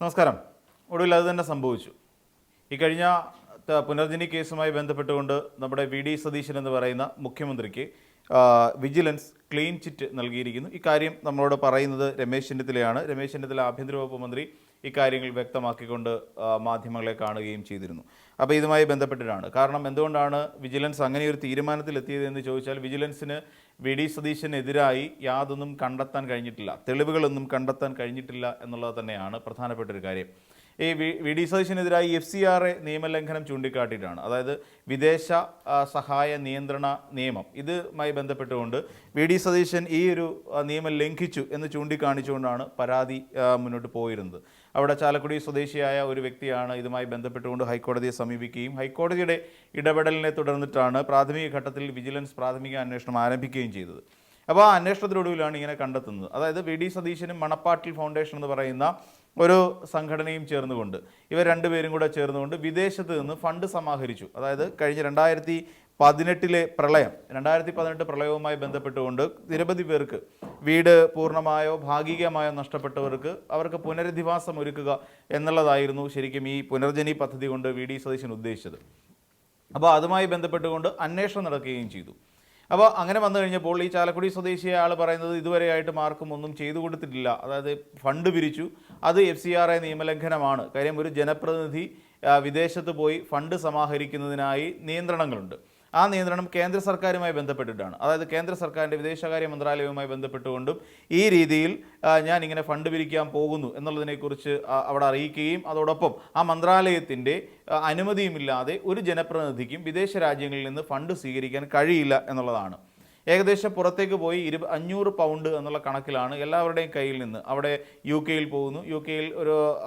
നമസ്കാരം. ഒടുവിൽ അത് തന്നെ സംഭവിച്ചു. ഈ കഴിഞ്ഞ പുനർജനി കേസുമായി ബന്ധപ്പെട്ടുകൊണ്ട് നമ്മുടെ വി.ഡി. സതീശൻ എന്ന് പറയുന്ന മുഖ്യമന്ത്രിക്ക് വിജിലൻസ് ക്ലീൻ ചിറ്റ് നൽകിയിരിക്കുന്നു. ഇക്കാര്യം നമ്മളോട് പറയുന്നത് രമേശ് ചെന്നിത്തലയാണ്. രമേശ് ചെന്നിത്തല ആഭ്യന്തര വകുപ്പ് മന്ത്രി ഇക്കാര്യങ്ങൾ വ്യക്തമാക്കിക്കൊണ്ട് മാധ്യമങ്ങളെ കാണുകയും ചെയ്തിരുന്നു. അപ്പോൾ ഇതുമായി ബന്ധപ്പെട്ടിട്ടാണ്. കാരണം എന്തുകൊണ്ടാണ് വിജിലൻസ് അങ്ങനെ ഒരു തീരുമാനത്തിലെത്തിയതെന്ന് ചോദിച്ചാൽ, വിജിലൻസിന് വി.ഡി. സതീശനെതിരായി യാതൊന്നും കണ്ടെത്താൻ കഴിഞ്ഞിട്ടില്ല, തെളിവുകളൊന്നും കണ്ടെത്താൻ കഴിഞ്ഞിട്ടില്ല എന്നുള്ളത് തന്നെയാണ് പ്രധാനപ്പെട്ടൊരു കാര്യം. ഈ വി.ഡി. സതീശനെതിരായി FCRA നിയമലംഘനം ചൂണ്ടിക്കാട്ടിയിട്ടാണ്. അതായത് വിദേശ സഹായ നിയന്ത്രണ നിയമം, ഇതുമായി ബന്ധപ്പെട്ടുകൊണ്ട് വി.ഡി. സതീശൻ ഈ ഒരു നിയമം ലംഘിച്ചു എന്ന് ചൂണ്ടിക്കാണിച്ചുകൊണ്ടാണ് പരാതി മുന്നോട്ട് പോയിരുന്നത്. അവിടെ ചാലക്കുടി സ്വദേശിയായ ഒരു വ്യക്തിയാണ് ഇതുമായി ബന്ധപ്പെട്ടുകൊണ്ട് ഹൈക്കോടതിയെ സമീപിക്കുകയും ഹൈക്കോടതിയുടെ ഇടപെടലിനെ തുടർന്നിട്ടാണ് പ്രാഥമിക ഘട്ടത്തിൽ വിജിലൻസ് പ്രാഥമിക അന്വേഷണം ആരംഭിക്കുകയും ചെയ്തത്. അപ്പോൾ ആ അന്വേഷണത്തിനൊടുവിലാണ് ഇങ്ങനെ കണ്ടെത്തുന്നത്. അതായത് വി.ഡി. സതീശനും മണപ്പാട്ടിൽ ഫൗണ്ടേഷൻ എന്ന് പറയുന്ന ഒരു സംഘടനയും ചേർന്നുകൊണ്ട്, ഇവർ രണ്ടുപേരും കൂടെ ചേർന്നുകൊണ്ട് വിദേശത്ത് നിന്ന് ഫണ്ട് സമാഹരിച്ചു. അതായത് കഴിഞ്ഞ 2018 പ്രളയവുമായി ബന്ധപ്പെട്ടുകൊണ്ട് നിരവധി പേർക്ക് വീട് പൂർണ്ണമായോ ഭാഗികമായോ നഷ്ടപ്പെട്ടവർക്ക് അവർക്ക് പുനരധിവാസം ഒരുക്കുക എന്നുള്ളതായിരുന്നു ശരിക്കും ഈ പുനർജനി പദ്ധതി കൊണ്ട് വി.ഡി. സതീശൻ ഉദ്ദേശിച്ചത്. അപ്പോൾ അതുമായി ബന്ധപ്പെട്ടുകൊണ്ട് അന്വേഷണം നടക്കുകയും ചെയ്തു. അപ്പോൾ അങ്ങനെ വന്നു കഴിഞ്ഞപ്പോൾ ഈ ചാലക്കുടി സ്വദേശിയായ ആൾ പറയുന്നത് ഇതുവരെയായിട്ട് ആർക്കും ഒന്നും ചെയ്തു കൊടുത്തിട്ടില്ല, അതായത് ഫണ്ട് പിരിച്ചു, അത് FCRA നിയമലംഘനമാണ്. കാര്യം ഒരു ജനപ്രതിനിധി വിദേശത്ത് പോയി ഫണ്ട് സമാഹരിക്കുന്നതിനായി നിയന്ത്രണങ്ങളുണ്ട്. ആ നിയന്ത്രണം കേന്ദ്ര സർക്കാരുമായി ബന്ധപ്പെട്ടിട്ടാണ്. അതായത് കേന്ദ്ര സർക്കാരിൻ്റെ വിദേശകാര്യ മന്ത്രാലയവുമായി ബന്ധപ്പെട്ടുകൊണ്ടും ഈ രീതിയിൽ ഞാൻ ഇങ്ങനെ ഫണ്ട് പിരിക്കാൻ പോകുന്നു എന്നുള്ളതിനെക്കുറിച്ച് അവിടെ അറിയിക്കുകയും അതോടൊപ്പം ആ മന്ത്രാലയത്തിൻ്റെ അനുമതിയുമില്ലാതെ ഒരു ജനപ്രതിനിധിക്കും വിദേശ രാജ്യങ്ങളിൽ നിന്ന് ഫണ്ട് സ്വീകരിക്കാൻ കഴിയില്ല എന്നുള്ളതാണ്. ഏകദേശം പുറത്തേക്ക് പോയി 500 പൗണ്ട് എന്നുള്ള കണക്കിലാണ് എല്ലാവരുടെയും കയ്യിൽ നിന്ന്. അവിടെ UK പോകുന്നു. UK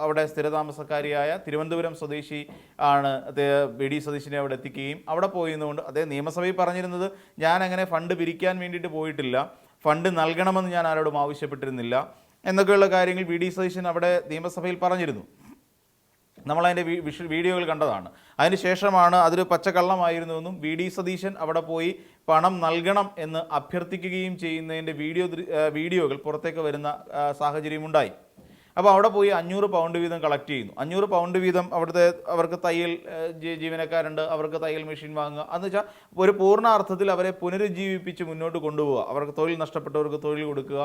അവിടെ സ്ഥിരതാമസക്കാരിയായ തിരുവനന്തപുരം സ്വദേശി ആണ് വി.ഡി. സതീശനെ അവിടെ എത്തിക്കുകയും അവിടെ പോയിരുന്നുകൊണ്ട് അദ്ദേഹം നിയമസഭയിൽ പറഞ്ഞിരുന്നത്, ഞാൻ അങ്ങനെ ഫണ്ട് പിരിക്കാൻ വേണ്ടിയിട്ട് പോയിട്ടില്ല, ഫണ്ട് നൽകണമെന്ന് ഞാൻ ആരോടും ആവശ്യപ്പെട്ടിരുന്നില്ല എന്നൊക്കെയുള്ള കാര്യങ്ങൾ വി.ഡി. സതീശൻ അവിടെ നിയമസഭയിൽ പറഞ്ഞിരുന്നു. നമ്മളതിൻ്റെ വീഡിയോകൾ കണ്ടതാണ്. അതിനുശേഷമാണ് അതൊരു പച്ചക്കള്ളമായിരുന്നുവെന്നും വി.ഡി. സതീശൻ അവിടെ പോയി പണം നൽകണം എന്ന് അഭ്യർത്ഥിക്കുകയും ചെയ്യുന്നതിൻ്റെ വീഡിയോകൾ പുറത്തേക്ക് വരുന്ന സാഹചര്യമുണ്ടായി. അപ്പോൾ അവിടെ പോയി 500 പൗണ്ട് വീതം കളക്ട് ചെയ്യുന്നു. 500 പൗണ്ട് വീതം അവിടുത്തെ അവർക്ക് തയ്യൽ ജീവനക്കാരുണ്ട്, അവർക്ക് തയ്യൽ മെഷീൻ വാങ്ങുക എന്ന് വെച്ചാൽ ഒരു പൂർണ്ണാർത്ഥത്തിൽ അവരെ പുനരുജ്ജീവിപ്പിച്ച് മുന്നോട്ട് കൊണ്ടുപോവുക, അവർക്ക് തൊഴിൽ നഷ്ടപ്പെട്ടവർക്ക് തൊഴിൽ കൊടുക്കുക,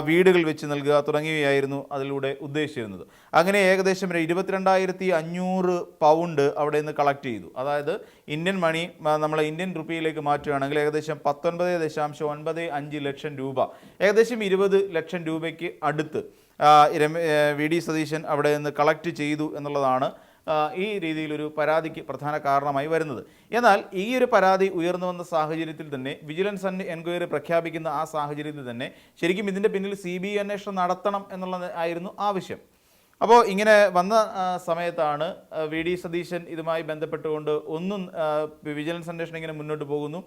വീടുകൾ വെച്ച് നൽകുക തുടങ്ങിയവയായിരുന്നു അതിലൂടെ ഉദ്ദേശിച്ചിരുന്നത്. അങ്ങനെ ഏകദേശം 22,500 പൗണ്ട് അവിടെ നിന്ന് കളക്ട് ചെയ്തു. അതായത് ഇന്ത്യൻ മണി നമ്മൾ ഇന്ത്യൻ റുപ്പിയിലേക്ക് മാറ്റുകയാണെങ്കിൽ ഏകദേശം 19.95 ലക്ഷം രൂപ, ഏകദേശം 20 ലക്ഷം രൂപയ്ക്ക് അടുത്ത് വി.ഡി. സതീശൻ അവിടെ നിന്ന് കളക്ട് ചെയ്തു എന്നുള്ളതാണ് ഈ രീതിയിലൊരു പരാതിക്ക് പ്രധാന കാരണമായി വരുന്നത്. എന്നാൽ ഈ ഒരു പരാതി ഉയർന്നു വന്ന സാഹചര്യത്തിൽ തന്നെ വിജിലൻസ് എൻക്വയറി പ്രഖ്യാപിക്കുന്ന ആ സാഹചര്യത്തിൽ തന്നെ ശരിക്കും ഇതിൻ്റെ പിന്നിൽ CBI അന്വേഷണം നടത്തണം എന്നുള്ളത് ആയിരുന്നു ആവശ്യം. അപ്പോൾ ഇങ്ങനെ വന്ന സമയത്താണ് വി.ഡി. സതീശൻ ഇതുമായി ബന്ധപ്പെട്ടുകൊണ്ട് വിജിലൻസ് അന്വേഷണം ഇങ്ങനെ മുന്നോട്ട് പോകുന്നു.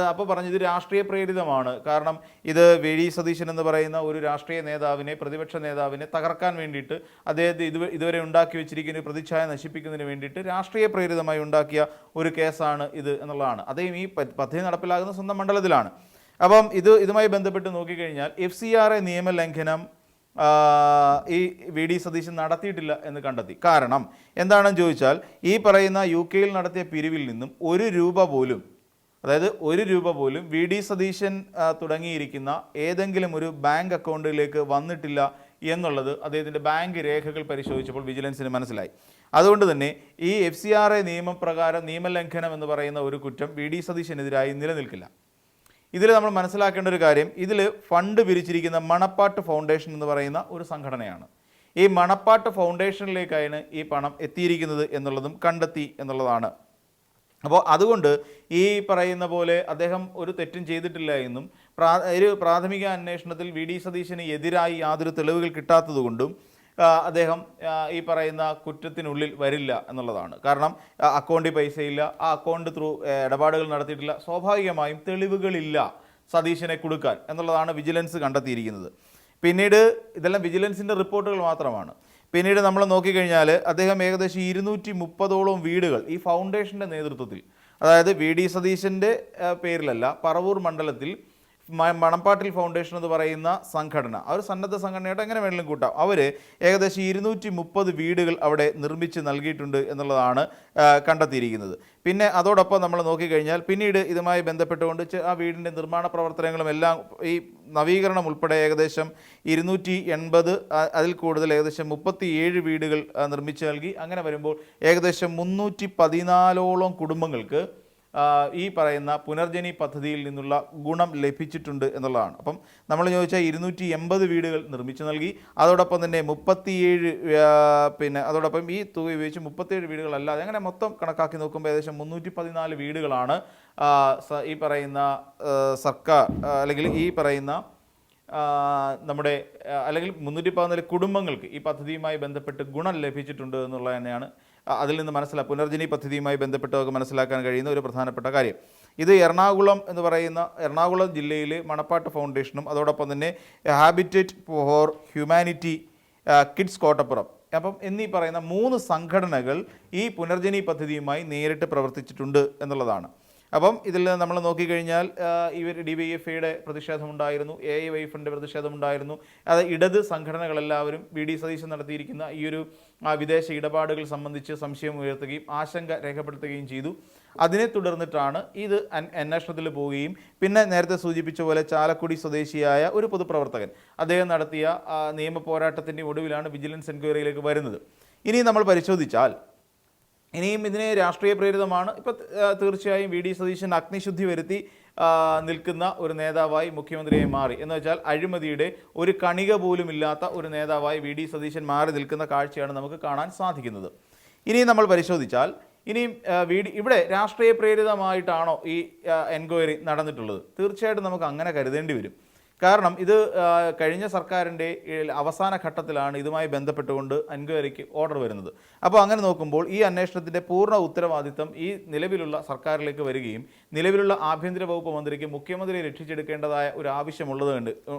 അപ്പോൾ പറഞ്ഞത് രാഷ്ട്രീയ പ്രേരിതമാണ്. കാരണം ഇത് വി.ഡി. സതീശൻ എന്ന് പറയുന്ന ഒരു രാഷ്ട്രീയ നേതാവിനെ, പ്രതിപക്ഷ നേതാവിനെ തകർക്കാൻ വേണ്ടിയിട്ട് അദ്ദേഹത്തെ ഇതുവരെ ഉണ്ടാക്കി വെച്ചിരിക്കുന്ന പ്രതിച്ഛായ നശിപ്പിക്കുന്നതിന് വേണ്ടിയിട്ട് രാഷ്ട്രീയ പ്രേരിതമായി ഉണ്ടാക്കിയ ഒരു കേസാണ് ഇത് എന്നുള്ളതാണ്. അദ്ദേഹം ഈ പദ്ധതി നടപ്പിലാകുന്ന സ്വന്തം മണ്ഡലത്തിലാണ്. അപ്പം ഇതുമായി ബന്ധപ്പെട്ട് നോക്കിക്കഴിഞ്ഞാൽ FCRA നിയമലംഘനം ഈ വി.ഡി. സതീശൻ നടത്തിയിട്ടില്ല എന്ന് കണ്ടെത്തി. കാരണം എന്താണെന്ന് ചോദിച്ചാൽ, ഈ പറയുന്ന UK നടത്തിയ പിരിവിൽ നിന്നും 1 രൂപ പോലും, അതായത് 1 രൂപ പോലും വി.ഡി. സതീശൻ തുടങ്ങിയിരിക്കുന്ന ഏതെങ്കിലും ഒരു ബാങ്ക് അക്കൗണ്ടിലേക്ക് വന്നിട്ടില്ല എന്നുള്ളത് അദ്ദേഹത്തിൻ്റെ ബാങ്ക് രേഖകൾ പരിശോധിച്ചപ്പോൾ വിജിലൻസിന് മനസ്സിലായി. അതുകൊണ്ട് തന്നെ ഈ FCRA നിയമപ്രകാരം നിയമലംഘനം എന്ന് പറയുന്ന ഒരു കുറ്റം വി.ഡി. സതീശനെതിരായി നിലനിൽക്കില്ല. ഇതിൽ നമ്മൾ മനസ്സിലാക്കേണ്ട ഒരു കാര്യം, ഇതിൽ ഫണ്ട് പിരിച്ചിരിക്കുന്ന മണപ്പാട്ട് ഫൗണ്ടേഷൻ എന്ന് പറയുന്ന ഒരു സംഘടനയാണ്. ഈ മണപ്പാട്ട് ഫൗണ്ടേഷനിലേക്കാണ് ഈ പണം എത്തിയിരിക്കുന്നത് എന്നുള്ളതും കണ്ടെത്തി എന്നുള്ളതാണ്. അപ്പോൾ അതുകൊണ്ട് ഈ പറയുന്ന പോലെ അദ്ദേഹം ഒരു തെറ്റും ചെയ്തിട്ടില്ല എന്നും ഒരു പ്രാഥമിക അന്വേഷണത്തിൽ വി.ഡി. സതീശന് എതിരായി യാതൊരു തെളിവുകൾ കിട്ടാത്തതുകൊണ്ടും അദ്ദേഹം ഈ പറയുന്ന കുറ്റത്തിനുള്ളിൽ വരില്ല എന്നുള്ളതാണ്. കാരണം അക്കൗണ്ടിൽ പൈസയില്ല, ആ അക്കൗണ്ട് ത്രൂ ഇടപാടുകൾ നടത്തിയിട്ടില്ല, സ്വാഭാവികമായും തെളിവുകളില്ല സതീശനെ കൊടുക്കാൻ എന്നുള്ളതാണ് വിജിലൻസ് കണ്ടെത്തിയിരിക്കുന്നത്. പിന്നീട് ഇതെല്ലാം വിജിലൻസിൻ്റെ റിപ്പോർട്ടുകൾ മാത്രമാണ്. പിന്നീട് നമ്മൾ നോക്കിക്കഴിഞ്ഞാൽ അദ്ദേഹം ഏകദേശം 230ഓളം വീടുകൾ ഈ ഫൗണ്ടേഷൻ്റെ നേതൃത്വത്തിൽ, അതായത് വി.ഡി. സതീശൻ്റെ പേരിലല്ല, പറവൂർ മണ്ഡലത്തിൽ മണപ്പാട്ടിൽ ഫൗണ്ടേഷൻ എന്ന് പറയുന്ന സംഘടന, ആ ഒരു സന്നദ്ധ സംഘടനയായിട്ട് എങ്ങനെ വേണമെങ്കിലും കൂട്ടാം, അവർ ഏകദേശം 230 വീടുകൾ അവിടെ നിർമ്മിച്ച് നൽകിയിട്ടുണ്ട് എന്നുള്ളതാണ് കണ്ടെത്തിയിരിക്കുന്നത്. പിന്നെ അതോടൊപ്പം നമ്മൾ നോക്കിക്കഴിഞ്ഞാൽ പിന്നീട് ഇതുമായി ബന്ധപ്പെട്ടുകൊണ്ട് ആ വീടിൻ്റെ നിർമ്മാണ പ്രവർത്തനങ്ങളും എല്ലാം ഈ നവീകരണം ഉൾപ്പെടെ ഏകദേശം 280 അതിൽ കൂടുതൽ ഏകദേശം 37 വീടുകൾ നിർമ്മിച്ച് നൽകി. അങ്ങനെ വരുമ്പോൾ ഏകദേശം 314ഓളം കുടുംബങ്ങൾക്ക് ഈ പറയുന്ന പുനർജനി പദ്ധതിയിൽ നിന്നുള്ള ഗുണം ലഭിച്ചിട്ടുണ്ട് എന്നുള്ളതാണ്. അപ്പം നമ്മൾ ചോദിച്ചാൽ 280 വീടുകൾ നിർമ്മിച്ചു നൽകി. അതോടൊപ്പം തന്നെ 37 പിന്നെ അതോടൊപ്പം ഈ തുക ഉപയോഗിച്ച് 37 വീടുകളല്ലാതെ അങ്ങനെ മൊത്തം കണക്കാക്കി നോക്കുമ്പോൾ ഏകദേശം 314 വീടുകളാണ് ഈ പറയുന്ന സർക്കാർ അല്ലെങ്കിൽ ഈ പറയുന്ന നമ്മുടെ അല്ലെങ്കിൽ 314 കുടുംബങ്ങൾക്ക് ഈ പദ്ധതിയുമായി ബന്ധപ്പെട്ട് ഗുണം ലഭിച്ചിട്ടുണ്ട് എന്നുള്ളത് തന്നെയാണ് അതിൽ നിന്ന് പുനർജനി പദ്ധതിയുമായി ബന്ധപ്പെട്ടവർക്ക് മനസ്സിലാക്കാൻ കഴിയുന്ന ഒരു പ്രധാനപ്പെട്ട കാര്യം. ഇത് എറണാകുളം എന്ന് പറയുന്ന എറണാകുളം ജില്ലയിലെ മണപ്പാട്ട് ഫൗണ്ടേഷനും അതോടൊപ്പം തന്നെ habitat four humanity kids Kottappuram അപ്പം എന്നീ പറയുന്ന 3 സംഘടനകൾ ഈ പുനർജനി പദ്ധതിയുമായി നേരിട്ട് പ്രവർത്തിച്ചിട്ടുണ്ട് എന്നുള്ളതാണ്. അപ്പം ഇതിൽ നമ്മൾ നോക്കിക്കഴിഞ്ഞാൽ ഇവർ DYFIയുടെ പ്രതിഷേധമുണ്ടായിരുന്നു, AIYFിൻ്റെ പ്രതിഷേധമുണ്ടായിരുന്നു. അത് ഇടത് സംഘടനകളെല്ലാവരും VD സതീശൻ നടത്തിയിരിക്കുന്ന ഈ ഒരു വിദേശ ഇടപാടുകൾ സംബന്ധിച്ച് സംശയം ഉയർത്തുകയും ആശങ്ക രേഖപ്പെടുത്തുകയും ചെയ്തു. അതിനെ തുടർന്നിട്ടാണ് ഇത് അന്വേഷണത്തിൽ പോവുകയും പിന്നെ നേരത്തെ സൂചിപ്പിച്ച പോലെ ചാലക്കുടി സ്വദേശിയായ ഒരു പൊതുപ്രവർത്തകൻ അദ്ദേഹം നടത്തിയ നിയമ പോരാട്ടത്തിൻ്റെ ഒടുവിലാണ് വിജിലൻസ് എൻക്വയറിയിലേക്ക് വരുന്നത്. ഇനി നമ്മൾ പരിശോധിച്ചാൽ ഇനിയും ഇതിനെ രാഷ്ട്രീയ പ്രേരിതമാണ്. ഇപ്പം തീർച്ചയായും VD സതീശൻ അഗ്നിശുദ്ധി വരുത്തി നിൽക്കുന്ന ഒരു നേതാവായി മുഖ്യമന്ത്രിയായി മാറി. എന്ന് വെച്ചാൽ അഴിമതിയുടെ ഒരു കണിക പോലും ഇല്ലാത്ത ഒരു നേതാവായി VD സതീശൻ മാറി നിൽക്കുന്ന കാഴ്ചയാണ് നമുക്ക് കാണാൻ സാധിക്കുന്നത്. ഇനിയും നമ്മൾ പരിശോധിച്ചാൽ ഇനിയും ഇവിടെ രാഷ്ട്രീയ പ്രേരിതമായിട്ടാണോ ഈ എൻക്വയറി നടന്നിട്ടുള്ളത്? തീർച്ചയായിട്ടും നമുക്ക് അങ്ങനെ കരുതേണ്ടി വരും. കാരണം ഇത് കഴിഞ്ഞ സർക്കാരിൻ്റെ അവസാന ഘട്ടത്തിലാണ് ഇതുമായി ബന്ധപ്പെട്ടുകൊണ്ട് എൻക്വയറിക്ക് ഓർഡർ വരുന്നത്. അപ്പോൾ അങ്ങനെ നോക്കുമ്പോൾ ഈ അന്വേഷണത്തിൻ്റെ പൂർണ്ണ ഉത്തരവാദിത്തം ഈ നിലവിലുള്ള സർക്കാരിലേക്ക് വരികയും നിലവിലുള്ള ആഭ്യന്തര വകുപ്പ് മന്ത്രിക്ക് മുഖ്യമന്ത്രിയെ രക്ഷിച്ചെടുക്കേണ്ടതായ ഒരു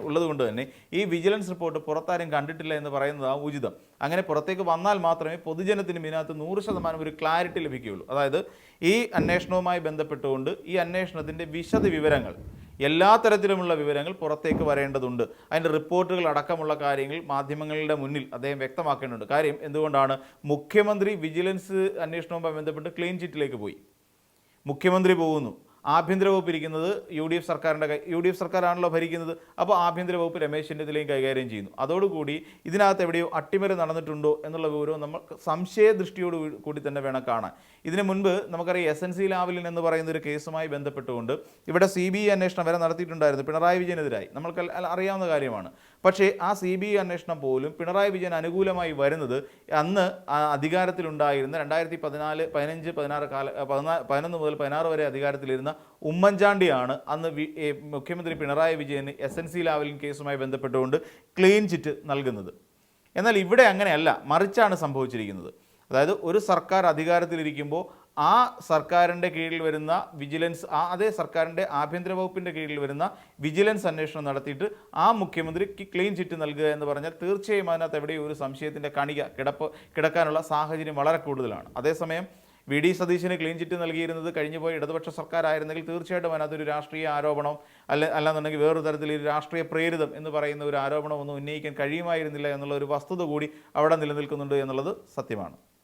ഉള്ളതുകൊണ്ട് തന്നെ ഈ വിജിലൻസ് റിപ്പോർട്ട് പുറത്താരും കണ്ടിട്ടില്ല എന്ന് പറയുന്നതാണ് ഉചിതം. അങ്ങനെ പുറത്തേക്ക് വന്നാൽ മാത്രമേ പൊതുജനത്തിന് ഇതിനകത്ത് 100% ഒരു ക്ലാരിറ്റി ലഭിക്കുകയുള്ളൂ. അതായത് ഈ അന്വേഷണവുമായി ബന്ധപ്പെട്ടുകൊണ്ട് ഈ അന്വേഷണത്തിൻ്റെ വിശദ വിവരങ്ങൾ, എല്ലാ തരത്തിലുമുള്ള വിവരങ്ങൾ പുറത്തേക്ക് വരേണ്ടതുണ്ട്. അതിൻ്റെ റിപ്പോർട്ടുകൾ അടക്കമുള്ള കാര്യങ്ങൾ മാധ്യമങ്ങളുടെ മുന്നിൽ അദ്ദേഹം വ്യക്തമാക്കേണ്ടതുണ്ട്. കാര്യം എന്തുകൊണ്ടാണ് മുഖ്യമന്ത്രി വിജിലൻസ് അന്വേഷണവുമായി ബന്ധപ്പെട്ട് ക്ലീൻ ചിറ്റിലേക്ക് പോയി, മുഖ്യമന്ത്രി പോകുന്നു, ആഭ്യന്തര വകുപ്പ് ഇരിക്കുന്നത് UDF സർക്കാരാണല്ലോ ഭരിക്കുന്നത്. അപ്പോൾ ആഭ്യന്തര വകുപ്പ് രമേശ് ചെന്നിത്തലയും കൈകാര്യം ചെയ്യുന്നു. അതോടുകൂടി ഇതിനകത്ത് എവിടെയോ അട്ടിമറി നടന്നിട്ടുണ്ടോ എന്നുള്ള വിവരവും നമ്മൾ സംശയദൃഷ്ടിയോട് കൂടി തന്നെ വേണം കാണാൻ. ഇതിനു മുൻപ് നമുക്കറിയാം SNC ലാവലിൻ എന്ന് പറയുന്ന ഒരു കേസുമായി ബന്ധപ്പെട്ടുകൊണ്ട് ഇവിടെ CBI അന്വേഷണം വരെ നടത്തിയിട്ടുണ്ടായിരുന്നു പിണറായി വിജയനെതിരായി, നമ്മൾക്ക് അറിയാവുന്ന കാര്യമാണ്. പക്ഷേ ആ CBI അന്വേഷണം പോലും പിണറായി വിജയൻ അനുകൂലമായി വരുന്നത് അന്ന് അധികാരത്തിലുണ്ടായിരുന്ന 2015 മുതൽ 16 വരെ അധികാരത്തിലിരുന്ന ഉമ്മൻചാണ്ടിയാണ് അന്ന് മുഖ്യമന്ത്രി പിണറായി വിജയന് SNC ലാവലിൻ കേസുമായി ബന്ധപ്പെട്ടുകൊണ്ട് ക്ലീൻ ചിറ്റ് നൽകുന്നത്. എന്നാൽ ഇവിടെ അങ്ങനെയല്ല, മറിച്ചാണ് സംഭവിച്ചിരിക്കുന്നത്. അതായത് ഒരു സർക്കാർ അധികാരത്തിലിരിക്കുമ്പോൾ ആ സർക്കാരിൻ്റെ കീഴിൽ വരുന്ന വിജിലൻസ്, അതേ സർക്കാരിൻ്റെ ആഭ്യന്തര വകുപ്പിൻ്റെ കീഴിൽ വരുന്ന വിജിലൻസ് അന്വേഷണം നടത്തിയിട്ട് ആ മുഖ്യമന്ത്രിക്ക് ക്ലീൻ ചിറ്റ് നൽകുക എന്ന് പറഞ്ഞാൽ തീർച്ചയായും അതിനകത്ത് എവിടെയും ഒരു സംശയത്തിൻ്റെ കണിക കിടക്കാനുള്ള സാഹചര്യം വളരെ കൂടുതലാണ്. അതേസമയം VD സതീശന് ക്ലീൻ ചിറ്റ് നൽകിയിരുന്നത് കഴിഞ്ഞുപോയ ഇടതുപക്ഷ സർക്കാരായിരുന്നെങ്കിൽ തീർച്ചയായിട്ടും അതിനകത്തൊരു രാഷ്ട്രീയ ആരോപണം അല്ലാന്നുണ്ടെങ്കിൽ വേറൊരു തരത്തിലൊരു രാഷ്ട്രീയ പ്രേരിതം എന്ന് പറയുന്ന ഒരു ആരോപണം ഒന്നും ഉന്നയിക്കാൻ കഴിയുമായിരുന്നില്ല എന്നുള്ള ഒരു വസ്തുത കൂടി അവിടെ നിലനിൽക്കുന്നുണ്ട് എന്നുള്ളത് സത്യമാണ്.